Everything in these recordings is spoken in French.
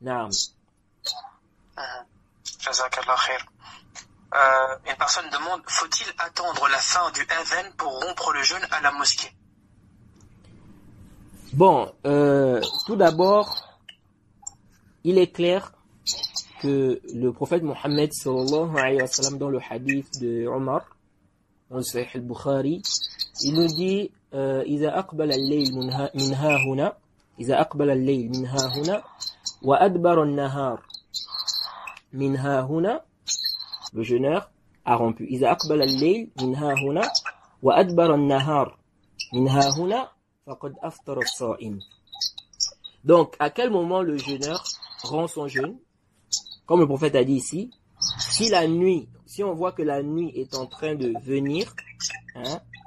Naam. Jazakallah khair. Une personne demande, faut-il attendre la fin du adhan pour rompre le jeûne à la mosquée? Bon, tout d'abord, il est clair que le prophète Mohammed sallallahu alayhi wa sallam, dans le hadith de Omar, dans le Sahih al-Bukhari, il nous dit إذا أقبل الليل من ها هنا إذا أقبل الليل من ها هنا وأدبر النهار من ها هنا, le jeûneur a rompu. إذا أقبل الليل من ها هنا وأدبر النهار من ها هنا فقد أفطر الصائم. Donc, à quel moment le jeûneur rend son jeûne? Comme le prophète a dit ici, si on voit que la nuit est en train de venir,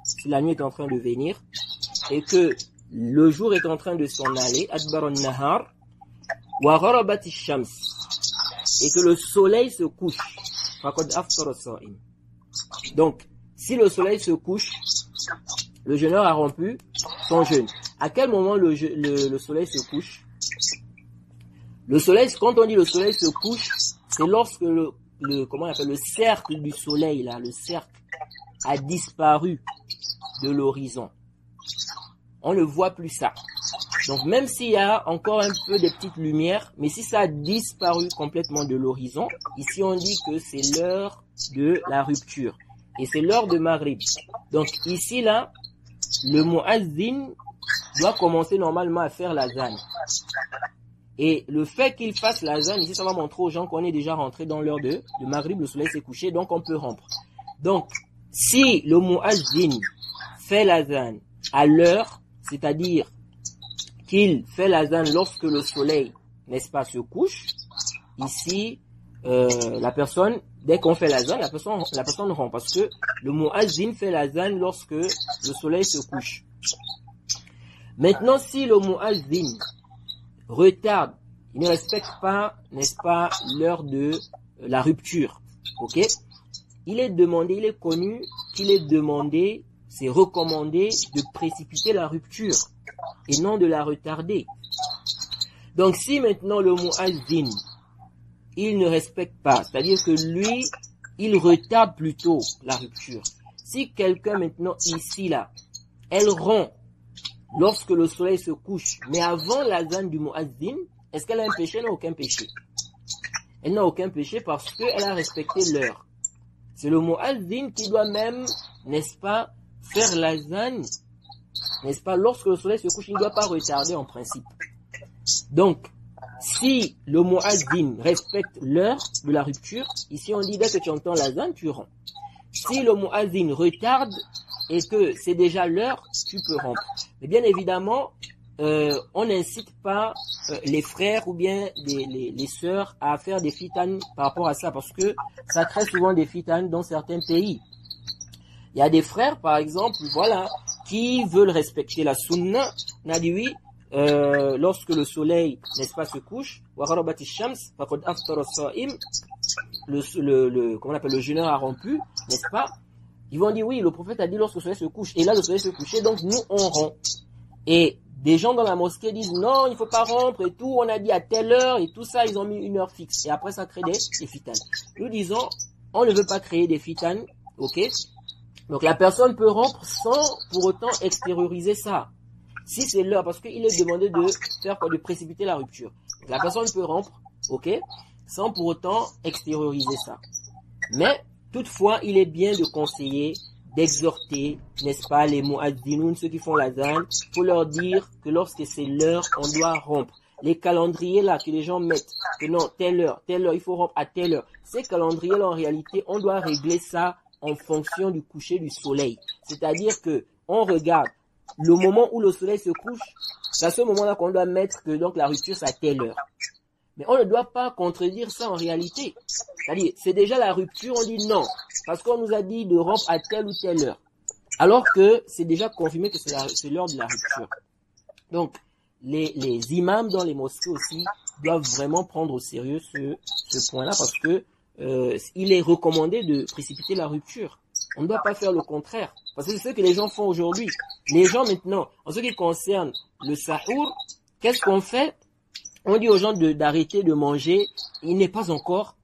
si la nuit est en train de venir, et que le jour est en train de s'en aller, adbaron nahar, wa gharabat shams, et que le soleil se couche, faqad aftara as-sa'im. Donc, si le soleil se couche, le jeûneur a rompu son jeûne. À quel moment le soleil se couche? Le soleil, quand on dit le soleil se couche, c'est lorsque comment on appelle, le cercle du soleil, là, le cercle a disparu de l'horizon. On ne voit plus ça. Donc même s'il y a encore un peu de petites lumières, mais si ça a disparu complètement de l'horizon, ici on dit que c'est l'heure de la rupture. Et c'est l'heure de Maghrib. Donc ici là, le muazzin doit commencer normalement à faire l'azan. Et le fait qu'il fasse l'azan, ici ça va montrer aux gens qu'on est déjà rentré dans l'heure de Maghrib, le soleil s'est couché, donc on peut rompre. Donc si le muazzin fait l'azan à l'heure, c'est-à-dire qu'il fait l'azan lorsque le soleil, n'est-ce pas, se couche, ici, la personne, dès qu'on fait l'azan, la personne rompt, parce que le muazzin fait l'azan lorsque le soleil se couche. Maintenant, si le muazzin retarde, il ne respecte pas, n'est-ce pas, l'heure de la rupture, ok? Il est connu qu'il est demandé, c'est recommandé de précipiter la rupture et non de la retarder. Donc si maintenant le muazzin, il ne respecte pas, c'est-à-dire que lui, il retarde plutôt la rupture. Si quelqu'un maintenant ici là, elle rompt lorsque le soleil se couche, mais avant l'azan du muazzin, est-ce qu'elle a un péché? Elle n'a aucun péché. Elle n'a aucun péché parce qu'elle a respecté l'heure. C'est le muazzin qui doit même, n'est-ce pas, faire l'azan, n'est-ce pas, lorsque le soleil se couche, il ne doit pas retarder en principe. Donc, si le muazzin respecte l'heure de la rupture, ici on dit dès que tu entends l'azan, tu romps. Si le muazzin retarde et que c'est déjà l'heure, tu peux rompre. Mais bien évidemment, on n'incite pas les frères ou bien les sœurs à faire des fitanes par rapport à ça, parce que ça crée souvent des fitanes dans certains pays. Il y a des frères, par exemple, voilà, qui veulent respecter la sunna. On a dit oui, lorsque le soleil, n'est-ce pas, se couche, comment on appelle, le jeûneur a rompu, n'est-ce pas? Ils vont dire oui, le prophète a dit lorsque le soleil se couche, et là le soleil se couchait, donc nous on rompt. Et des gens dans la mosquée disent non, il faut pas rompre et tout, on a dit à telle heure et tout ça, ils ont mis une heure fixe. Et après ça crée des fitanes. Nous disons, on ne veut pas créer des fitanes, ok? Donc la personne peut rompre sans pour autant extérioriser ça. Si c'est l'heure, parce qu'il est demandé de faire quoi, de précipiter la rupture. Donc, la personne peut rompre, ok, sans pour autant extérioriser ça. Mais toutefois, il est bien de conseiller, d'exhorter, n'est-ce pas, les muazzinoun, ceux qui font l'azan, pour leur dire que lorsque c'est l'heure, on doit rompre. Les calendriers là que les gens mettent, que non, telle heure, il faut rompre à telle heure. Ces calendriers là, en réalité, on doit régler ça en fonction du coucher du soleil. C'est-à-dire que on regarde le moment où le soleil se couche, c'est à ce moment-là qu'on doit mettre que donc la rupture c'est à telle heure. Mais on ne doit pas contredire ça en réalité. C'est-à-dire, c'est déjà la rupture, on dit non, parce qu'on nous a dit de rompre à telle ou telle heure. Alors que c'est déjà confirmé que c'est l'heure de la rupture. Donc, les imams dans les mosquées aussi doivent vraiment prendre au sérieux ce point-là, parce que il est recommandé de précipiter la rupture. On ne doit pas faire le contraire. Parce que c'est ce que les gens font aujourd'hui. Les gens maintenant, en ce qui concerne le sahour, qu'est-ce qu'on fait? on dit aux gens d'arrêter de manger, il n'est pas encore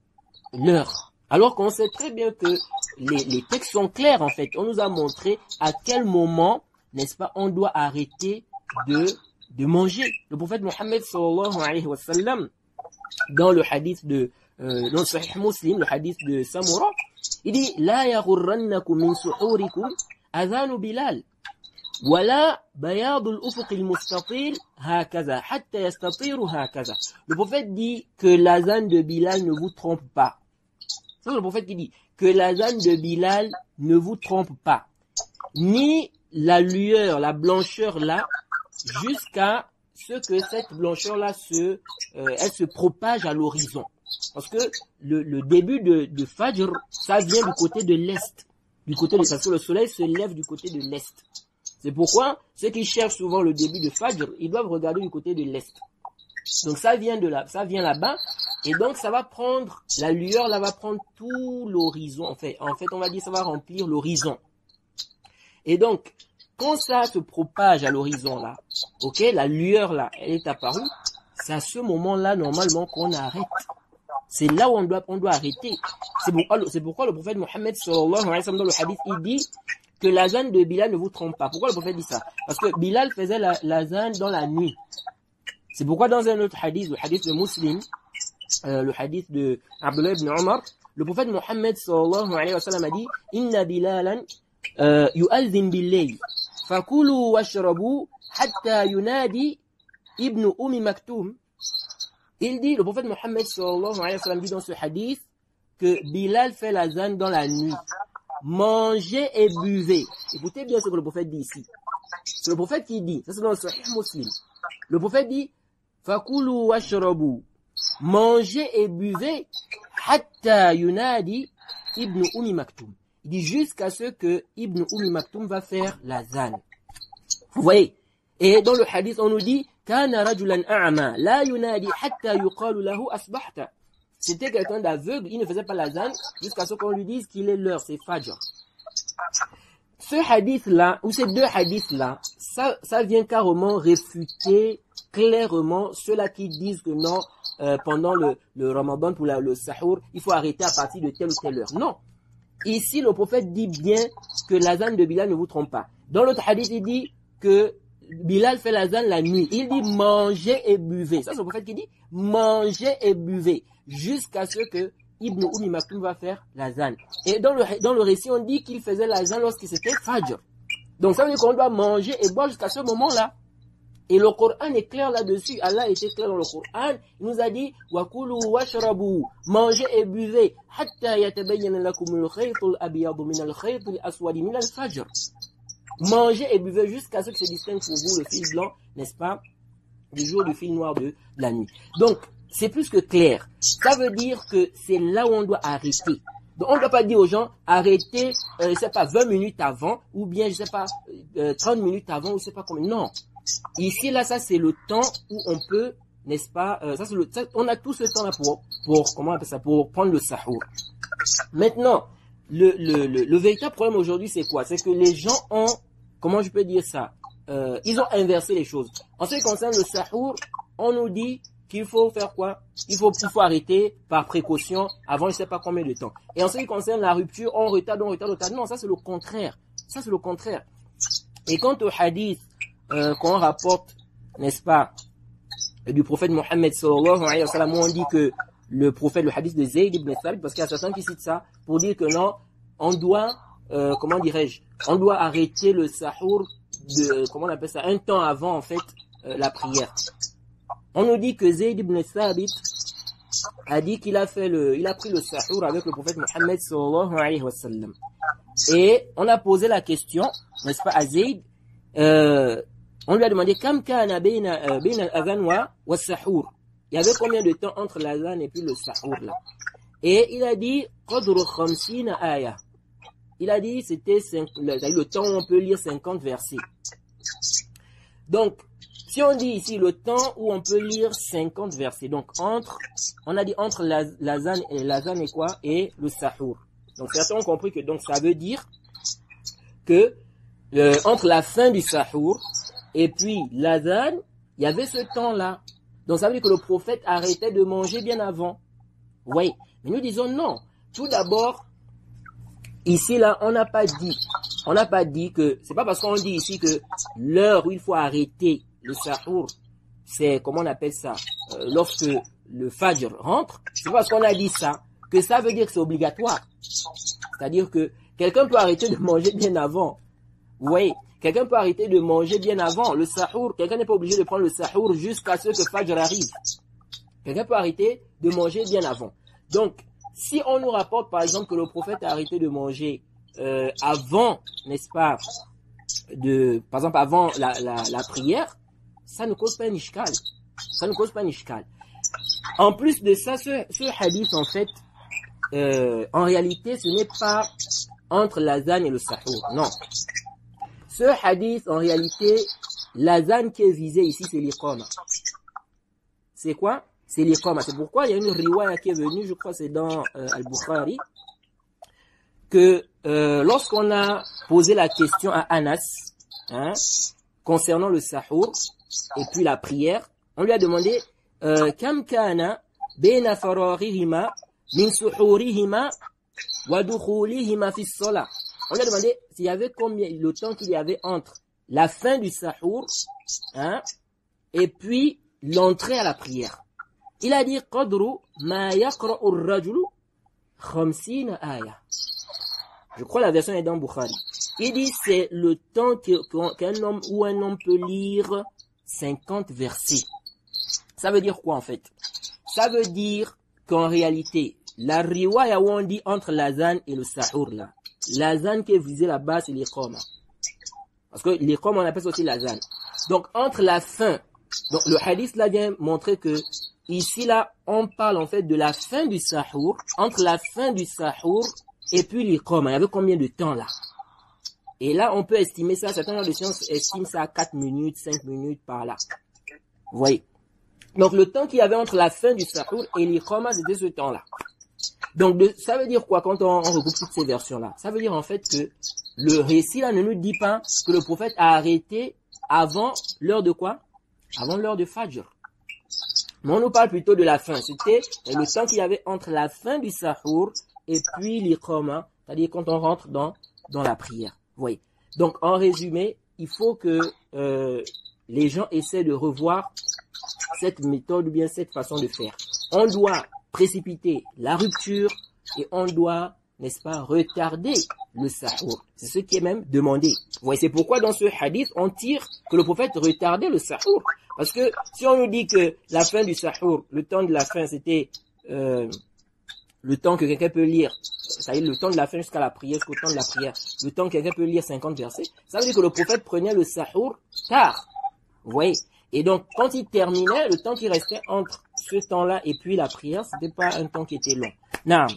l'heure. Alors qu'on sait très bien que les textes sont clairs en fait. On nous a montré à quel moment, n'est-ce pas, on doit arrêter de manger. Le prophète Mohammed sallallahu alayhi wa sallam, dans le hadith dans le Sahih Muslim, le hadith de Samura, il dit la yaghurrannakum min suhurikum adhanu Bilal wala bayad al-ufuq al-mustatil hakaza hatta yastatiru hakaza. Le prophète dit que l'azan de Bilal ne vous trompe pas. C'est le prophète qui dit que l'azan de Bilal ne vous trompe pas, ni la lueur, la blancheur là, jusqu'à ce que cette blancheur là elle se propage à l'horizon. Parce que le début de Fajr, ça vient du côté de l'est, parce que le soleil se lève du côté de l'est. C'est pourquoi ceux qui cherchent souvent le début de Fajr, ils doivent regarder du côté de l'est. Donc ça vient là-bas, et donc ça va prendre, la lueur là va prendre tout l'horizon. En fait, on va dire ça va remplir l'horizon. Et donc, quand ça se propage à l'horizon là, ok, la lueur là, elle est apparue, c'est à ce moment-là normalement qu'on arrête. C'est là où on doit arrêter. C'est pourquoi le prophète Mohammed sallallahu alayhi wa sallam dans le hadith, il dit que l'azan de Bilal ne vous trompe pas. Pourquoi le prophète dit ça? Parce que Bilal faisait l'azan dans la nuit. C'est pourquoi dans un autre hadith, le hadith de Muslim, le hadith de Abdullah ibn Umar, le prophète Mohammed sallallahu alayhi wa sallam a dit Inna Bilalan yu'adhin bil-layl fakulu washrabu hatta yunadi ibn Maktoum. Il dit, le prophète Mohammed sallallahu alayhi wa sallam dit dans ce hadith que Bilal fait l'azan dans la nuit. Mangez et buvez. Écoutez bien ce que le prophète dit ici. C'est le prophète qui dit, ça c'est dans le Sahih Muslim. Le prophète dit fakulu washrabu. Mangez et buvez hatta yunadi ibn Maktoum. Il dit jusqu'à ce que ibn Maktoum va faire l'azan. Vous voyez? Et dans le hadith, on nous dit kana rajulan a'ma la yunadi hatta yuqalu lahu asbahta. C'était quelqu'un d'aveugle, il ne faisait pas l'azan jusqu'à ce qu'on lui dise qu'il est l'heure, c'est Fajr. Ce hadith-là, ou ces deux hadiths-là, ça vient carrément réfuter clairement ceux-là qui disent que non, pendant le Ramadan, pour le Sahur, il faut arrêter à partir de telle ou telle heure. Non. Ici, le prophète dit bien que l'azan de Bilal ne vous trompe pas. Dans l'autre hadith, il dit que Bilal fait l'azan la nuit. Il dit mangez et buvez. Ça, c'est le prophète qui dit mangez et buvez. Jusqu'à ce que Ibn Maktoum va faire l'azan. Et dans le récit, on dit qu'il faisait l'azan lorsqu'il c'était Fajr. Donc ça veut dire qu'on doit manger et boire jusqu'à ce moment-là. Et le Coran est clair là-dessus. Allah était clair dans le Coran. Il nous a dit Wakulu washrabu, mangez et buvez hatta yatabayyana lakum al-khayt al-abyad min al-khayt al-aswad min al-fajr. Mangez et buvez jusqu'à ce que se distingue pour vous le fil blanc, n'est-ce pas, du jour du fil noir de la nuit. Donc, c'est plus que clair. Ça veut dire que c'est là où on doit arrêter. Donc, on ne doit pas dire aux gens, arrêtez, je sais pas, 20 minutes avant, ou bien, je sais pas, 30 minutes avant, ou je sais pas combien. Non. Ici, là, ça, c'est le temps où on peut, n'est-ce pas, on a tout ce temps-là pour, comment on appelle ça, pour prendre le sahur. Maintenant, le véritable problème aujourd'hui, c'est quoi? C'est que les gens ont, comment je peux dire ça, ils ont inversé les choses. En ce qui concerne le sahur, on nous dit qu'il faut faire quoi? Il faut arrêter par précaution avant je sais pas combien de temps. Et en ce qui concerne la rupture, on retarde. Non, ça c'est le contraire. Et quant au hadith qu'on rapporte, n'est-ce pas, du prophète Mohammed sallallahu alayhi wa sallam, où on dit que le prophète, le hadith de Zayd ibn Thabit, parce qu'il y a certains qui citent ça pour dire que non, on doit, comment dirais-je, on doit arrêter le sahur comment on appelle ça, un temps avant en fait la prière. On nous dit que Zayd ibn Thabit a dit qu'il a pris le sahur avec le prophète Mohammed sallallahu alayhi wa sallam. Et on a posé la question, n'est-ce pas, à Zayd, on lui a demandé kam kana bayna al-adhan wa sahur. Il y avait combien de temps entre l'azan et puis le sahur là? Et il a dit qadru 50 aya. Il a dit c'était le temps où on peut lire 50 versets. Donc si on dit ici le temps où on peut lire 50 versets, donc on a dit entre l'azan et quoi? Et le sahur. Donc certains ont compris que donc ça veut dire que entre la fin du sahur et puis l'azan, il y avait ce temps-là. Donc ça veut dire que le prophète arrêtait de manger bien avant. Oui, mais nous disons non. Tout d'abord, ici là, on n'a pas dit que, c'est pas parce qu'on dit ici que l'heure où il faut arrêter le sahour, c'est, comment on appelle ça, lorsque le fajr rentre, c'est pas parce qu'on a dit ça, que ça veut dire que c'est obligatoire. C'est-à-dire que quelqu'un peut arrêter de manger bien avant. Oui, quelqu'un peut arrêter de manger bien avant. Le sahour, quelqu'un n'est pas obligé de prendre le sahour jusqu'à ce que fajr arrive. Quelqu'un peut arrêter de manger bien avant. Donc, si on nous rapporte par exemple que le prophète a arrêté de manger avant, n'est-ce pas, par exemple avant la prière, ça ne cause pas un ishkal. Ça ne cause pas un ishkal. En plus de ça, ce hadith en fait, en réalité, ce n'est pas entre l'azan et le sahour. Non. Ce hadith, en réalité, l'azan qui est visé ici, c'est l'iqama. C'est quoi? C'est l'iqama. C'est pourquoi il y a une riwaya qui est venue, je crois c'est dans Al-Bukhari, que lorsqu'on a posé la question à Anas, concernant le sahour et puis la prière, on lui a demandé Kam kana baina fararihima min suhurihima wa dukhulihima fi s-salah. On lui a demandé s'il y avait combien le temps qu'il y avait entre la fin du sahour et puis l'entrée à la prière. Il a dit qadru ma yaqra'u ar-rajulu 50 aya. Je crois la version est dans Bukhari. Il dit c'est le temps qu'un homme ou un homme peut lire 50 versets. Ça veut dire quoi en fait? Ça veut dire qu'en réalité, la riwaya où on dit entre l'azan et le sahour là, l'azan qui est visé là-bas c'est l'iqama. Parce que l'iqama on appelle ça aussi l'azan. Donc entre la fin, donc le hadith là vient montrer que ici là on parle en fait de la fin du sahour, entre la fin du sahour et puis l'iqama. Il y avait combien de temps là? Et là on peut estimer ça, certains gens de science estiment ça à 4 minutes, 5 minutes par là. Vous voyez? Donc le temps qu'il y avait entre la fin du sahour et l'iqama c'était ce temps là. Donc ça veut dire quoi quand on regroupe toutes ces versions là? Ça veut dire en fait que le récit là ne nous dit pas que le prophète a arrêté avant l'heure de quoi? Avant l'heure de Fajr. Mais on nous parle plutôt de la fin. C'était le temps qu'il y avait entre la fin du sahour et puis l'iqama, c'est-à-dire quand on rentre dans la prière. Vous voyez. Donc en résumé, il faut que les gens essaient de revoir cette méthode ou bien cette façon de faire. On doit précipiter la rupture et on doit, n'est-ce pas, retarder le sahour. C'est ce qui est même demandé. Vous voyez, c'est pourquoi dans ce hadith, on tire que le prophète retardait le sahour. Parce que si on nous dit que la fin du sahour, le temps de la fin, c'était le temps que quelqu'un peut lire, c'est-à-dire le temps de la fin jusqu'à la prière, jusqu'au temps de la prière, le temps que quelqu'un peut lire 50 versets, ça veut dire que le prophète prenait le sahour tard. Vous voyez? Et donc, quand il terminait, le temps qui restait entre ce temps-là et puis la prière, c'était pas un temps qui était long. Naam.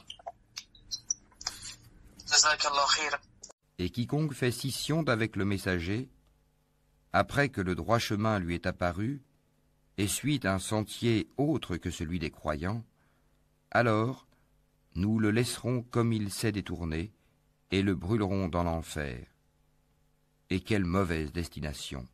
Et quiconque fait scission d'avec le messager, après que le droit chemin lui est apparu, et suit un sentier autre que celui des croyants, alors nous le laisserons comme il s'est détourné, et le brûlerons dans l'enfer. Et quelle mauvaise destination!